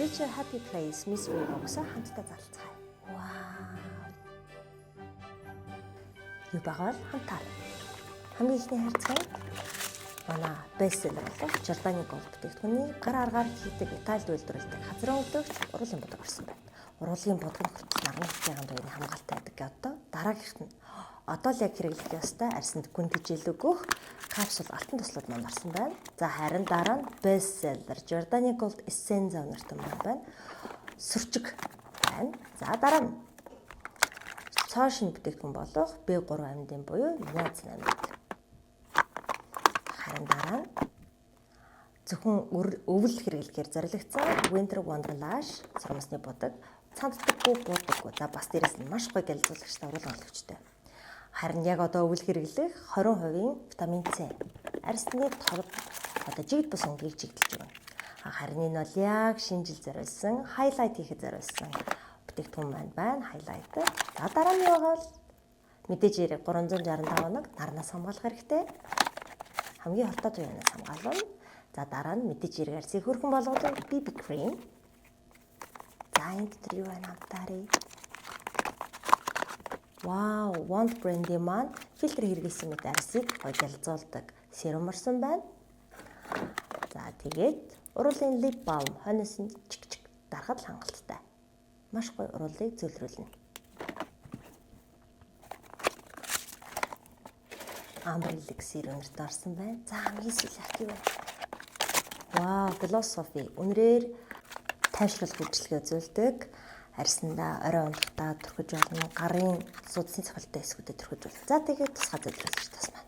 Future Happy Place Mystery Box-а хамтдаа залцгаая. Вау. Юу байгаа л хамтаар. Хамгийн ихний харьцан манай бестселлер болох Giordani Gold бүтээгдэхүүний гар аргаар хийдэг Италид үйлдвэрлэдэг хазрын өвдөгч уруулын бодог орсон байна. Уруулын бодог нь хүртэл нарны хэмжээний дуйны хамгаалтай байдаг гэдэг. Дараагийнх нь одоо л яг хэрэглэх ёстой арьсанд гүн тэжээл өгөх капсул алтан туслууд маань орсон байна. За харин дараа нь бестселлер Giordani Gold Essenza нэртэй байна. Сүрчиг байна. За дараа нь цаашин бүтээгдэхүүн болох B3 амьдын буюу Niacinamide. Харин дараа нь зөвхөн өвөл хэрэглэхээр зориулагдсан Winter Wonderlash сармасны бодог цанддаггүй буудаггүй. За бас дээрэс нь маш гоё гялзуулагчтай уруулан олгочтой. Харин яг одоо өвөл хэрэглэх 20% витамин С арьсны толгод одоо жигд бус өнгөлийг чиглэж байна. Харин энэ бол яг шинэ жил зориулсан хайлайт хийхэд зориулсан бүтээгдэхүүн байна. Хайлайт. За дараа нь яваал мэдээж яриг 365 хоног нарнаас хамгаалах хэрэгтэй. Хамгийн холтой туяанаас хамгаална. За дараа нь мэдээж яриг арьсыг хөрхөн болгодог BB cream. За энэ дээр юу байна хамтаарай. Вау, Wand брэндийн маань фильтр хэрэглэсэн мэт арьсыг гоё гялзуулдаг серум орсон байна. За тэгээд уруулын lip balm хойноос нь чиг дарахад хангалттай. Маш гоё уруулыг зөөлрүүлнэ. Amber elixir өнөртөө орсон байна. За хамгийн сүүлийнх юу вэ? Вау, Philosophy үнрээр тайвшруулах үйлчилгээ үзүүлдэг. Арьсандаа орой унтахтаа түрхэж болно. Гарын судасны цохилттой эсгүүдэд түрхэж болно. За тэгээд тусгай зөвлөж тасна.